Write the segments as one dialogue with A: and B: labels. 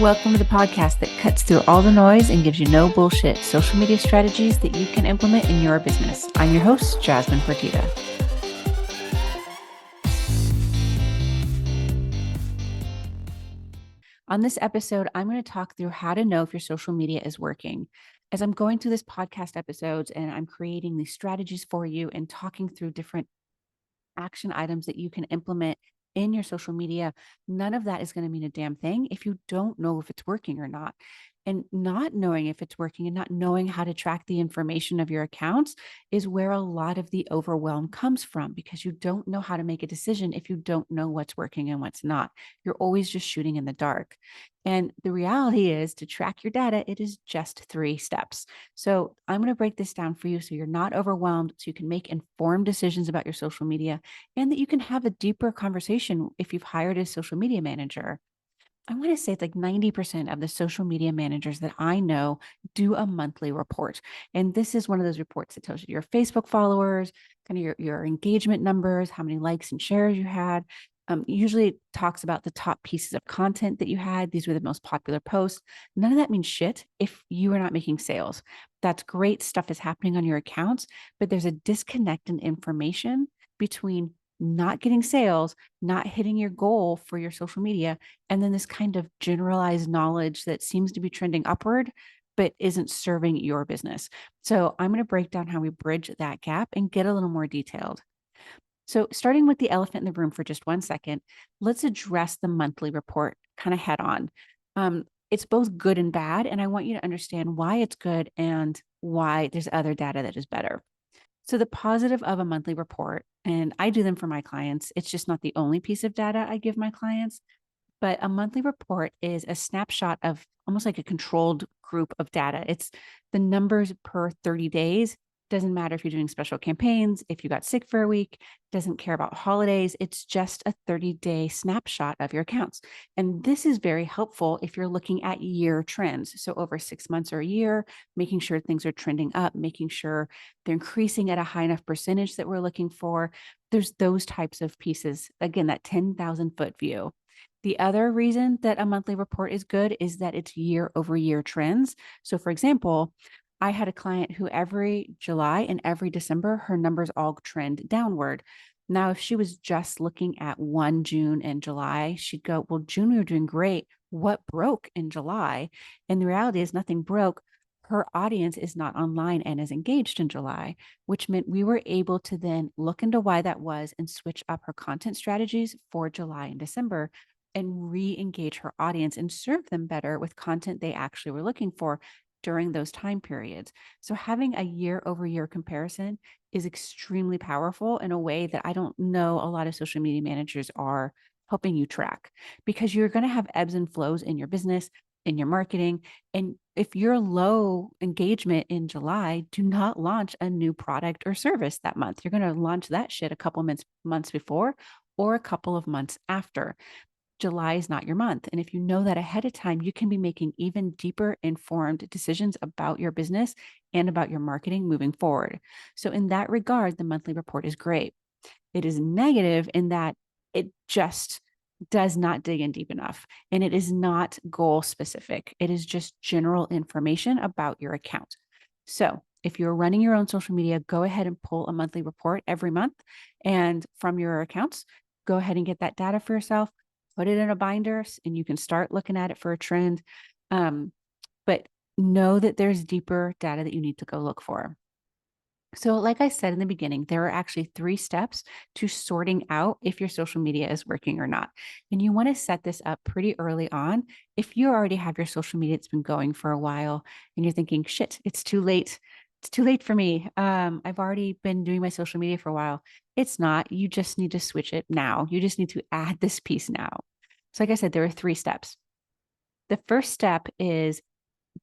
A: Welcome to the podcast that cuts through all the noise and gives you no bullshit social media strategies that you can implement in your business. I'm your host, Jasmine Fertitta. On this episode, I'm going to talk through how to know if your social media is working. As I'm going through this podcast episodes and I'm creating these strategies for you and talking through different action items that you can implement in your social media, none of that is going to mean a damn thing if you don't know if it's working or not. And not knowing if it's working and not knowing how to track the information of your accounts is where a lot of the overwhelm comes from, because you don't know how to make a decision if you don't know what's working and what's not. You're always just shooting in the dark. And the reality is, to track your data, it is just 3 steps. So I'm going to break this down for you so you're not overwhelmed, so you can make informed decisions about your social media, and that you can have a deeper conversation if you've hired a social media manager. I want to say it's like 90% of the social media managers that I know do a monthly report. And this is one of those reports that tells you your Facebook followers, kind of your engagement numbers, how many likes and shares you had. Usually it talks about the top pieces of content that you had. These were the most popular posts. None of that means shit if you are not making sales. That's great stuff is happening on your accounts, but there's a disconnect in information between not getting sales, not hitting your goal for your social media, and then this kind of generalized knowledge that seems to be trending upward, but isn't serving your business. So I'm going to break down how we bridge that gap and get a little more detailed. So starting with the elephant in the room for just 1 second, let's address the monthly report kind of head on. It's both good and bad, and I want you to understand why it's good and why there's other data that is better. So the positive of a monthly report, and I do them for my clients, it's just not the only piece of data I give my clients, but a monthly report is a snapshot of almost like a controlled group of data. It's the numbers per 30 days. Doesn't matter if you're doing special campaigns, if you got sick for a week, doesn't care about holidays. It's just a 30-day snapshot of your accounts. And this is very helpful if you're looking at year trends. So over 6 months or a year, making sure things are trending up, making sure they're increasing at a high enough percentage that we're looking for. There's those types of pieces. Again, that 10,000 foot view. The other reason that a monthly report is good is that it's year over year trends. So, for example, I had a client who every July and every December, her numbers all trend downward. Now, if she was just looking at 1 June and July, she'd go, well, June, we were doing great. What broke in July? And the reality is nothing broke. Her audience is not online and is engaged in July, which meant we were able to then look into why that was and switch up her content strategies for July and December and re-engage her audience and serve them better with content they actually were looking for during those time periods. So having a year over year comparison is extremely powerful in a way that I don't know a lot of social media managers are helping you track, because you're going to have ebbs and flows in your business, in your marketing. And if you're low engagement in July, do not launch a new product or service that month. You're going to launch that shit a couple months before or a couple of months after. July is not your month. And if you know that ahead of time, you can be making even deeper informed decisions about your business and about your marketing moving forward. So, in that regard, the monthly report is great. It is negative in that it just does not dig in deep enough, and it is not goal specific. It is just general information about your account. So, if you're running your own social media, go ahead and pull a monthly report every month. And from your accounts, go ahead and get that data for yourself, put it in a binder, and you can start looking at it for a trend. But know that there's deeper data that you need to go look for. So, like I said in the beginning, there are actually 3 steps to sorting out if your social media is working or not. And you want to set this up pretty early on. If you already have your social media, it's been going for a while, and you're thinking, shit, it's too late. It's too late for me. I've already been doing my social media for a while. It's not. You just need to switch it now. You just need to add this piece now. So, like I said, there are 3 steps. The first step is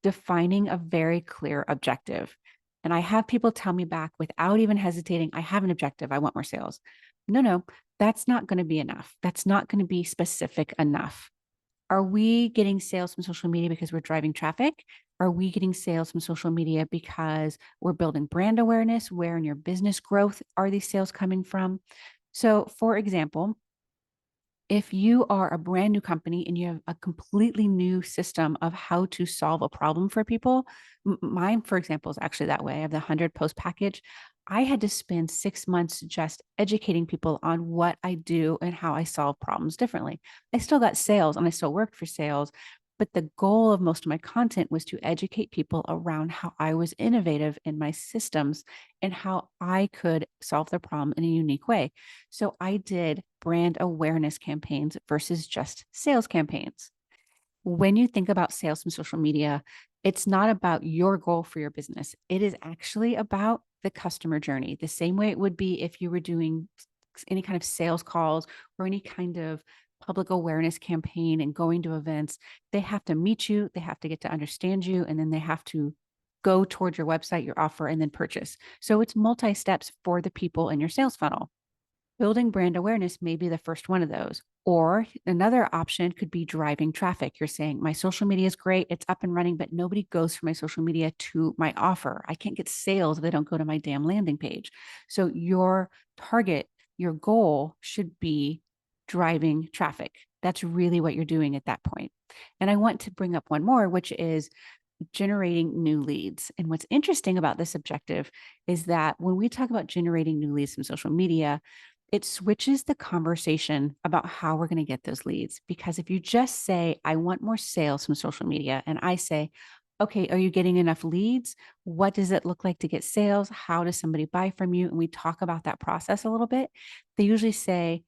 A: defining a very clear objective. And I have people tell me back without even hesitating, I have an objective. I want more sales. No, that's not going to be enough. That's not going to be specific enough. Are we getting sales from social media because we're driving traffic? Are we getting sales from social media because we're building brand awareness? Where in your business growth are these sales coming from? So, for example, If you are a brand new company and you have a completely new system of how to solve a problem for people, mine, for example, is actually that way. I have the 100 post package. I had to spend 6 months just educating people on what I do and how I solve problems differently. I still got sales and I still worked for sales, but the goal of most of my content was to educate people around how I was innovative in my systems and how I could solve their problem in a unique way. So I did brand awareness campaigns versus just sales campaigns. When you think about sales from social media, it's not about your goal for your business. It is actually about the customer journey, the same way it would be if you were doing any kind of sales calls or any kind of public awareness campaign and going to events. They have to meet you, they have to get to understand you, and then they have to go towards your website, your offer, and then purchase. So it's multi steps for the people in your sales funnel. Building brand awareness may be the first one of those. Or another option could be driving traffic. You're saying, my social media is great, it's up and running, but nobody goes from my social media to my offer. I can't get sales if they don't go to my damn landing page. So your target, your goal should be driving traffic. That's really what you're doing at that point. And I want to bring up one more, which is generating new leads. And what's interesting about this objective is that when we talk about generating new leads from social media, it switches the conversation about how we're going to get those leads. Because if you just say, I want more sales from social media, and I say, okay, are you getting enough leads? What does it look like to get sales? How does somebody buy from you? And we talk about that process a little bit. They usually say,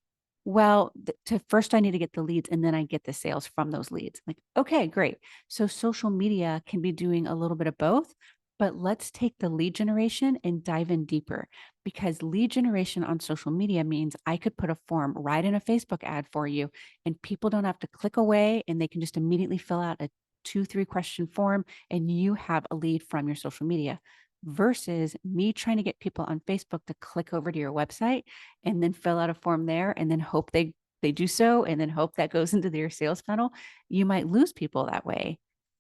A: well, to first I need to get the leads and then I get the sales from those leads. Like, okay, great. So social media can be doing a little bit of both, but let's take the lead generation and dive in deeper, because lead generation on social media means I could put a form right in a Facebook ad for you and people don't have to click away and they can just immediately fill out a 2, 3 question form and you have a lead from your social media, versus me trying to get people on Facebook to click over to your website and then fill out a form there and then hope they do so and then hope that goes into their sales funnel. You might lose people that way.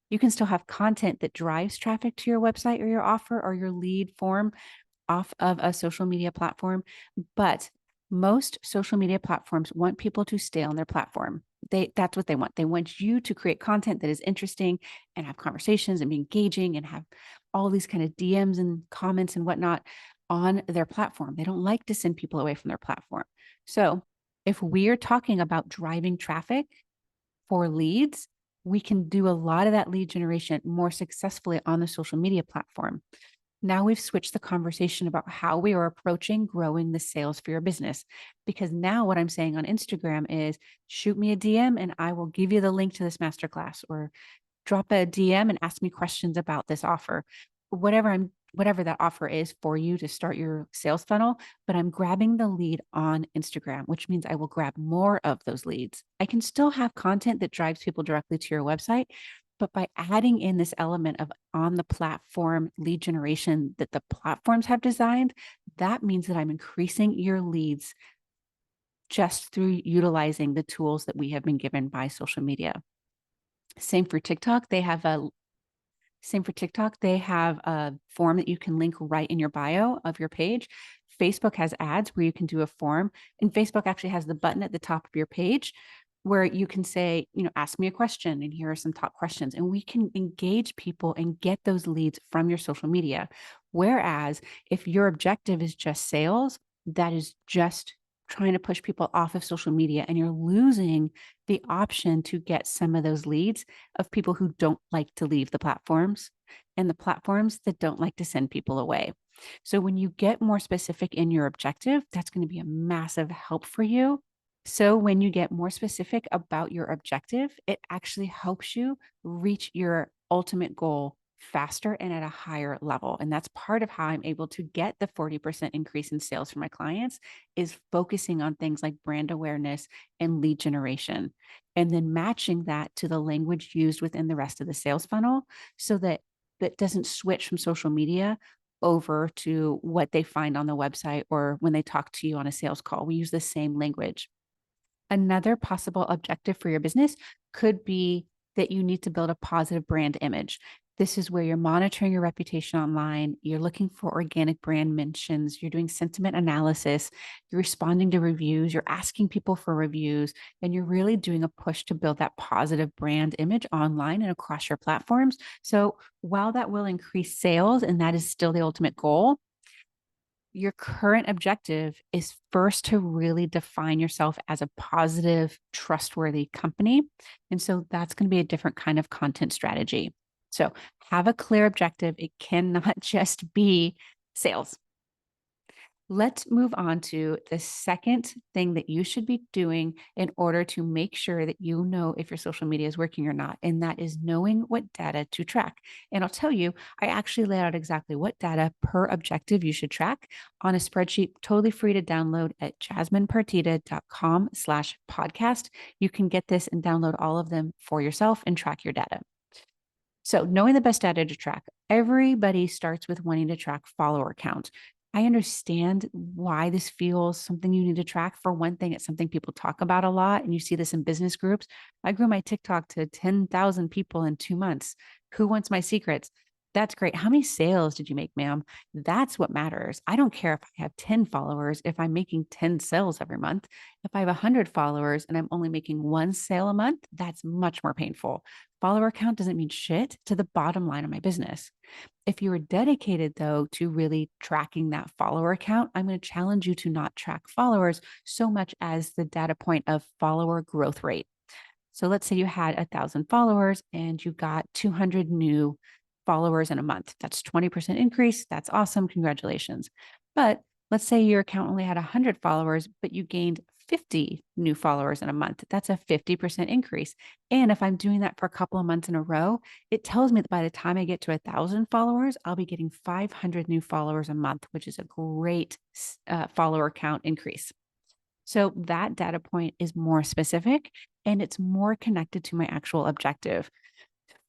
A: You can still have content that drives traffic to your website or your offer or your lead form off of a social media platform, but most social media platforms want people to stay on their platform. That's what they want. They want you to create content that is interesting and have conversations and be engaging and have all these kind of DMs and comments and whatnot on their platform. They don't like to send people away from their platform. So if we are talking about driving traffic for leads, we can do a lot of that lead generation more successfully on the social media platform. Now we've switched the conversation about how we are approaching growing the sales for your business. Because now what I'm saying on Instagram is shoot me a DM and I will give you the link to this masterclass, or drop a DM and ask me questions about this offer. Whatever that offer is for you to start your sales funnel, but I'm grabbing the lead on Instagram, which means I will grab more of those leads. I can still have content that drives people directly to your website, but by adding in this element of on the platform lead generation that the platforms have designed, that means that I'm increasing your leads just through utilizing the tools that we have been given by social media. Same for TikTok. They have a form that you can link right in your bio of your page. Facebook has ads where you can do a form, and Facebook actually has the button at the top of your page where you can say, ask me a question and here are some top questions. And we can engage people and get those leads from your social media. Whereas if your objective is just sales, that is just trying to push people off of social media and you're losing the option to get some of those leads of people who don't like to leave the platforms and the platforms that don't like to send people away. So when you get more specific in your objective, that's going to be a massive help for you. So when you get more specific about your objective, it actually helps you reach your ultimate goal faster and at a higher level. And that's part of how I'm able to get the 40% increase in sales for my clients, is focusing on things like brand awareness and lead generation, and then matching that to the language used within the rest of the sales funnel so that that doesn't switch from social media over to what they find on the website or when they talk to you on a sales call. We use the same language. Another possible objective for your business could be that you need to build a positive brand image. This is where you're monitoring your reputation online. You're looking for organic brand mentions. You're doing sentiment analysis. You're responding to reviews. You're asking people for reviews. And you're really doing a push to build that positive brand image online and across your platforms. So while that will increase sales, and that is still the ultimate goal, your current objective is first to really define yourself as a positive, trustworthy company. And so that's going to be a different kind of content strategy. So have a clear objective. It cannot just be sales. Let's move on to the second thing that you should be doing in order to make sure that you know if your social media is working or not. And that is knowing what data to track. And I'll tell you, I actually lay out exactly what data per objective you should track on a spreadsheet, totally free to download at jasminepartida.com/podcast. You can get this and download all of them for yourself and track your data. So, knowing the best data to track, everybody starts with wanting to track follower count. I understand why this feels something you need to track. For one thing, it's something people talk about a lot, and you see this in business groups. I grew my TikTok to 10,000 people in 2 months. Who wants my secrets? That's great. How many sales did you make, ma'am? That's what matters. I don't care if I have 10 followers, if I'm making 10 sales every month. If I have 100 followers and I'm only making one sale a month, that's much more painful. Follower count doesn't mean shit to the bottom line of my business. If you are dedicated, though, to really tracking that follower count, I'm going to challenge you to not track followers so much as the data point of follower growth rate. So let's say you had 1,000 followers and you got 200 new followers in a month. That's 20% increase. That's awesome. Congratulations. But let's say your account only had 100 followers, but you gained 50 new followers in a month. That's a 50% increase. And if I'm doing that for a couple of months in a row, it tells me that by the time I get to 1,000 followers, I'll be getting 500 new followers a month, which is a great follower count increase. So that data point is more specific and it's more connected to my actual objective.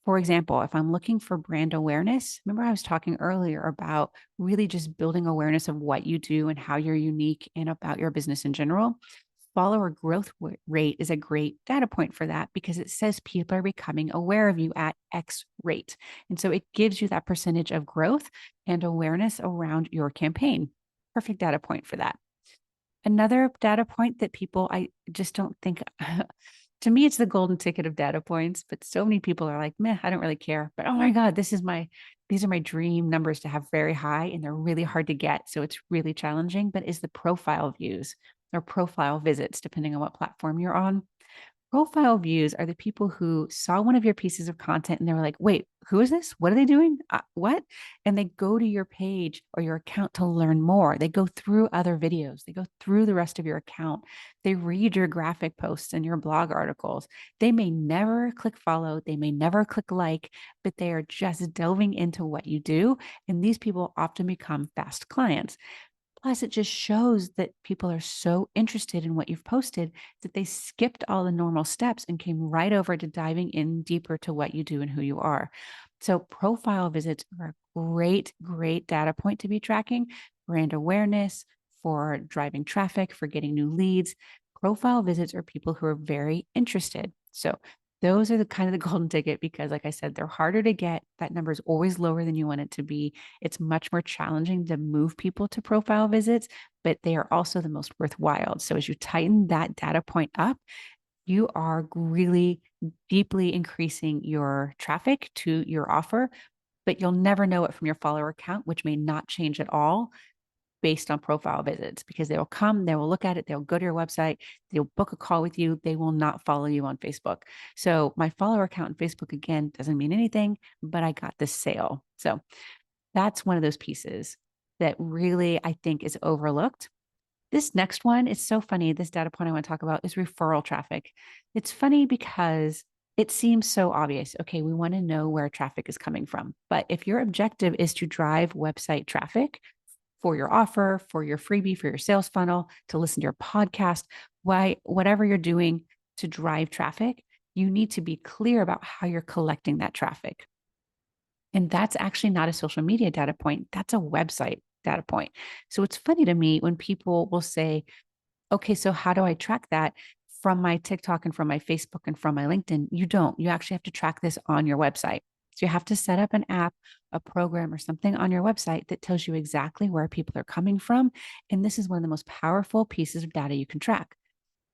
A: For example, if I'm looking for brand awareness, remember I was talking earlier about really just building awareness of what you do and how you're unique and about your business in general. Follower growth rate is a great data point for that because it says people are becoming aware of you at X rate. And so it gives you that percentage of growth and awareness around your campaign. Perfect data point for that. Another data point that people, I just don't think, to me, it's the golden ticket of data points, but so many people are like, meh, I don't really care. But oh my God, these are my dream numbers to have very high and they're really hard to get. So it's really challenging, but is the profile views or profile visits, depending on what platform you're on. Profile views are the people who saw one of your pieces of content and they were like, wait, who is this? What are they doing? What? And they go to your page or your account to learn more. They go through other videos. They go through the rest of your account. They read your graphic posts and your blog articles. They may never click follow. They may never click like, but they are just delving into what you do. And these people often become fast clients. Plus, it just shows that people are so interested in what you've posted that they skipped all the normal steps and came right over to diving in deeper to what you do and who you are. So, profile visits are a great, great data point to be tracking. Brand awareness for driving traffic, for getting new leads. Profile visits are people who are very interested. So, those are the kind of the golden ticket because, like I said, they're harder to get. That number is always lower than you want it to be. It's much more challenging to move people to profile visits, but they are also the most worthwhile. So as you tighten that data point up, you are really deeply increasing your traffic to your offer, but you'll never know it from your follower count, which may not change at all based on profile visits because they will come, they will look at it, they'll go to your website, they'll book a call with you, they will not follow you on Facebook. So my follower account on Facebook again doesn't mean anything, but I got this sale. So that's one of those pieces that really I think is overlooked. This next one is so funny. This data point I want to talk about is referral traffic. It's funny because it seems so obvious. Okay, we want to know where traffic is coming from. But if your objective is to drive website traffic, for your offer, for your freebie, for your sales funnel, to listen to your podcast, whatever you're doing to drive traffic, you need to be clear about how you're collecting that traffic. And that's actually not a social media data point. That's a website data point. So it's funny to me when people will say, okay, so how do I track that from my TikTok and from my Facebook and from my LinkedIn? You don't. You actually have to track this on your website. So you have to set up an app, a program, or something on your website that tells you exactly where people are coming from. And this is one of the most powerful pieces of data you can track.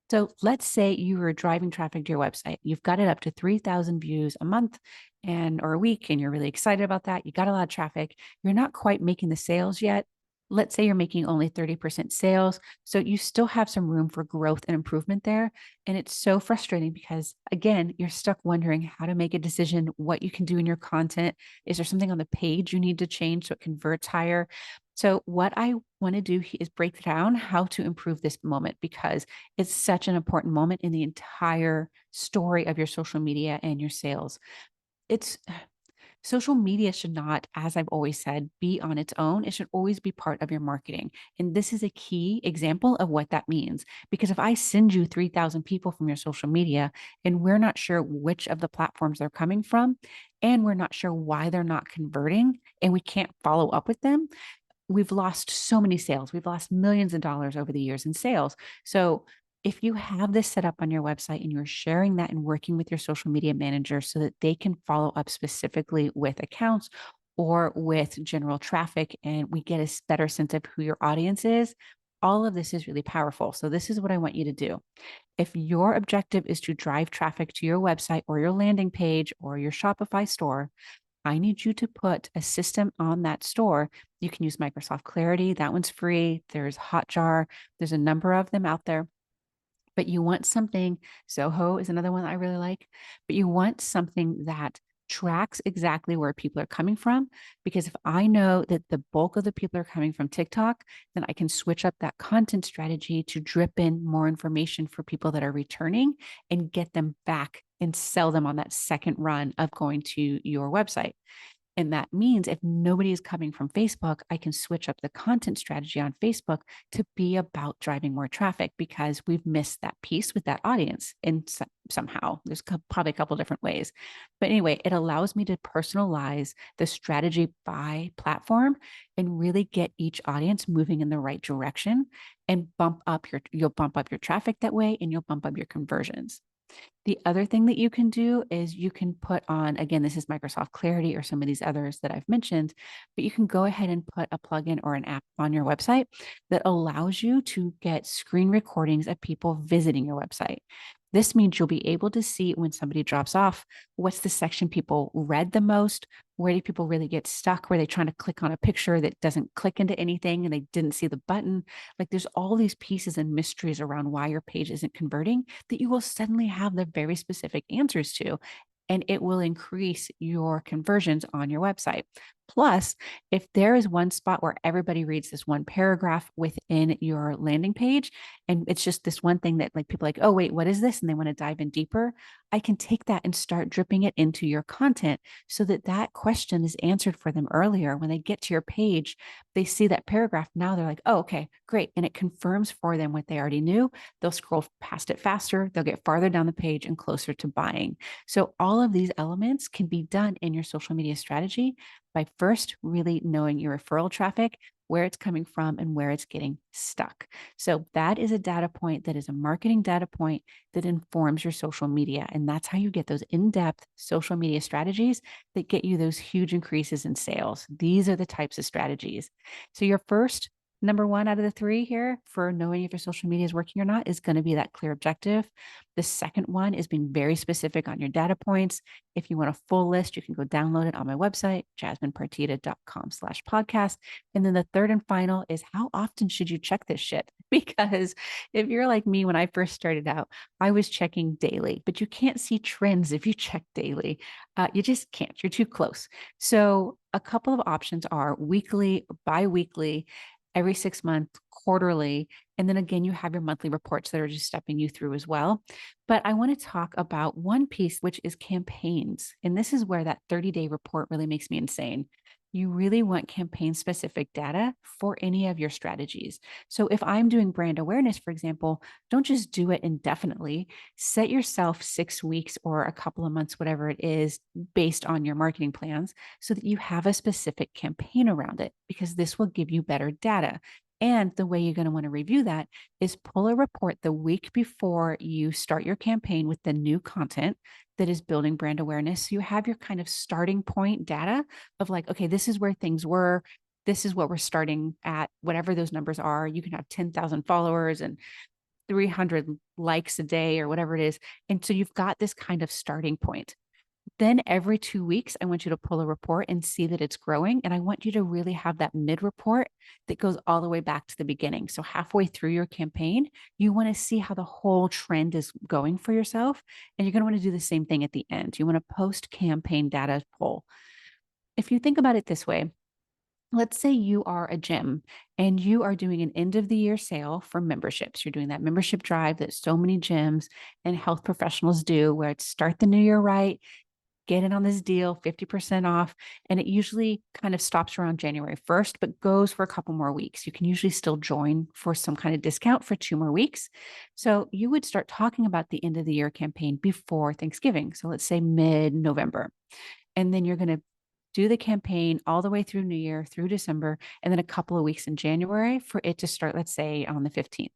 A: So let's say you were driving traffic to your website. You've got it up to 3,000 views a month and or a week, and you're really excited about that. You got a lot of traffic. You're not quite making the sales yet. Let's say you're making only 30% sales. So you still have some room for growth and improvement there. And it's so frustrating because, again, you're stuck wondering how to make a decision, what you can do in your content. Is there something on the page you need to change so it converts higher? So, what I want to do is break down how to improve this moment because it's such an important moment in the entire story of your social media and your sales. It's Social media should not, as I've always said, be on its own. It should always be part of your marketing. And this is a key example of what that means. Because if I send you 3,000 people from your social media and we're not sure which of the platforms they're coming from, and we're not sure why they're not converting, and we can't follow up with them, we've lost so many sales. We've lost millions of dollars over the years in sales. So if you have this set up on your website and you're sharing that and working with your social media manager so that they can follow up specifically with accounts or with general traffic, and we get a better sense of who your audience is, all of this is really powerful. So this is what I want you to do. If your objective is to drive traffic to your website or your landing page or your Shopify store, I need you to put a system on that store. You can use Microsoft Clarity. That one's free. There's Hotjar. There's a number of them out there. But you want something, Zoho is another one that I really like, but you want something that tracks exactly where people are coming from. Because if I know that the bulk of the people are coming from TikTok, then I can switch up that content strategy to drip in more information for people that are returning and get them back and sell them on that second run of going to your website. And that means if nobody is coming from Facebook, I can switch up the content strategy on Facebook to be about driving more traffic because we've missed that piece with that audience. And somehow there's probably a couple different ways. But anyway, it allows me to personalize the strategy by platform and really get each audience moving in the right direction and you'll bump up your traffic that way and you'll bump up your conversions. The other thing that you can do is you can put on, again, this is Microsoft Clarity or some of these others that I've mentioned, but you can go ahead and put a plugin or an app on your website that allows you to get screen recordings of people visiting your website. This means you'll be able to see when somebody drops off, what's the section people read the most? Where do people really get stuck? Were they trying to click on a picture that doesn't click into anything and they didn't see the button? Like there's all these pieces and mysteries around why your page isn't converting that you will suddenly have the very specific answers to, and it will increase your conversions on your website. Plus, if there is one spot where everybody reads this one paragraph within your landing page, and it's just this one thing that like people are like, oh, wait, what is this? And they want to dive in deeper, I can take that and start dripping it into your content so that that question is answered for them earlier. When they get to your page, they see that paragraph. Now they're like, oh, okay, great. And it confirms for them what they already knew. They'll scroll past it faster. They'll get farther down the page and closer to buying. So all of these elements can be done in your social media strategy by first really knowing your referral traffic, where it's coming from and where it's getting stuck. So that is a data point that is a marketing data point that informs your social media. And that's how you get those in-depth social media strategies that get you those huge increases in sales. These are the types of strategies. So your first number one out of the three here for knowing if your social media is working or not is going to be that clear objective. The second one is being very specific on your data points. If you want a full list, you can go download it on my website, jasminepartita.com/podcast. And then the third and final is how often should you check this shit? Because if you're like me, when I first started out, I was checking daily, but you can't see trends if you check daily. You just can't. You're too close. So a couple of options are weekly, bi-weekly, every 6 months, quarterly. And then again, you have your monthly reports that are just stepping you through as well. But I want to talk about one piece, which is campaigns. And this is where that 30-day report really makes me insane. You really want campaign specific data for any of your strategies. So if I'm doing brand awareness, for example, don't just do it indefinitely. Set yourself 6 weeks or a couple of months, whatever it is, based on your marketing plans so that you have a specific campaign around it, because this will give you better data. And the way you're going to want to review that is pull a report the week before you start your campaign with the new content that is building brand awareness. So you have your kind of starting point data of like, okay, this is where things were. This is what we're starting at, whatever those numbers are. You can have 10,000 followers and 300 likes a day or whatever it is. And so you've got this kind of starting point. Then every 2 weeks, I want you to pull a report and see that it's growing. And I want you to really have that mid report that goes all the way back to the beginning. So halfway through your campaign, you want to see how the whole trend is going for yourself. And you're going to want to do the same thing at the end. You want to post campaign data poll. If you think about it this way, let's say you are a gym and you are doing an end of the year sale for memberships. You're doing that membership drive that so many gyms and health professionals do, where it's start the new year right, get in on this deal, 50% off. And it usually kind of stops around January 1st, but goes for a couple more weeks. You can usually still join for some kind of discount for 2 more weeks. So you would start talking about the end of the year campaign before Thanksgiving. So let's say mid-November. And then you're going to do the campaign all the way through New Year, through December, and then a couple of weeks in January for it to start, let's say, on the 15th.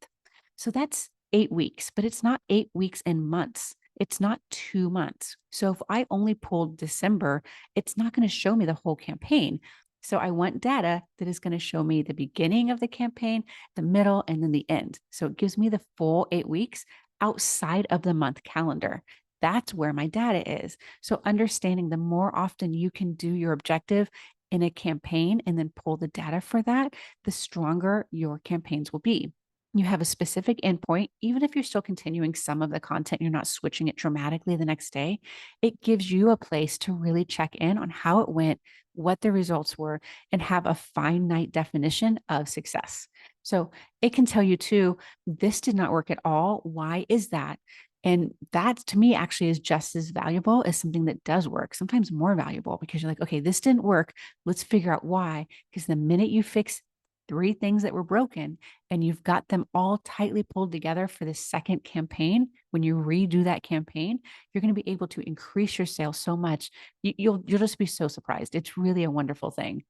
A: So that's 8 weeks, but it's not 8 weeks in months. It's not 2 months. So if I only pulled December, it's not going to show me the whole campaign. So I want data that is going to show me the beginning of the campaign, the middle, and then the end. So it gives me the full 8 weeks outside of the month calendar. That's where my data is. So understanding the more often you can do your objective in a campaign and then pull the data for that, the stronger your campaigns will be. You have a specific endpoint, even if you're still continuing some of the content, you're not switching it dramatically the next day. It gives you a place to really check in on how it went, what the results were, and have a finite definition of success. So it can tell you too, this did not work at all. Why is that? And that to me actually is just as valuable as something that does work, sometimes more valuable, because you're like, okay, this didn't work. Let's figure out why. Because the minute you fix 3 things that were broken and you've got them all tightly pulled together for the second campaign, when you redo that campaign, you're going to be able to increase your sales so much. You'll just be so surprised. It's really a wonderful thing.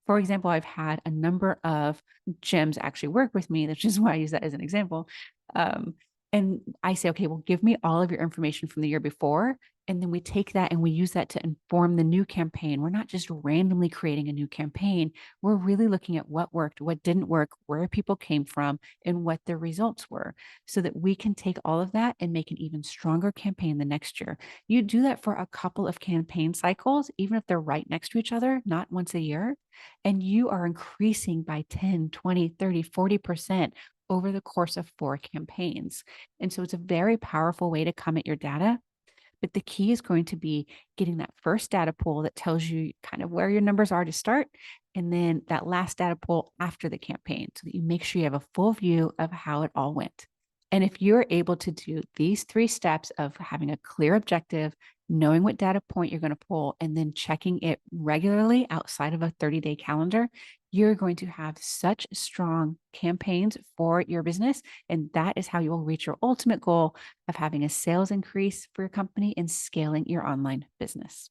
A: For example, I've had a number of gyms actually work with me, which is why I use that as an example. Um, and I say, okay, well, give me all of your information from the year before. And then we take that and we use that to inform the new campaign. We're not just randomly creating a new campaign. We're really looking at what worked, what didn't work, where people came from, and what their results were, so that we can take all of that and make an even stronger campaign the next year. You do that for a couple of campaign cycles, even if they're right next to each other, not once a year, and you are increasing by 10, 20, 30, 40% over the course of 4 campaigns. And so it's a very powerful way to come at your data. But the key is going to be getting that first data pool that tells you kind of where your numbers are to start, and then that last data pool after the campaign, so that you make sure you have a full view of how it all went. And if you're able to do these 3 steps of having a clear objective, knowing what data point you're going to pull, and then checking it regularly outside of a 30-day calendar, you're going to have such strong campaigns for your business. And that is how you will reach your ultimate goal of having a sales increase for your company and scaling your online business.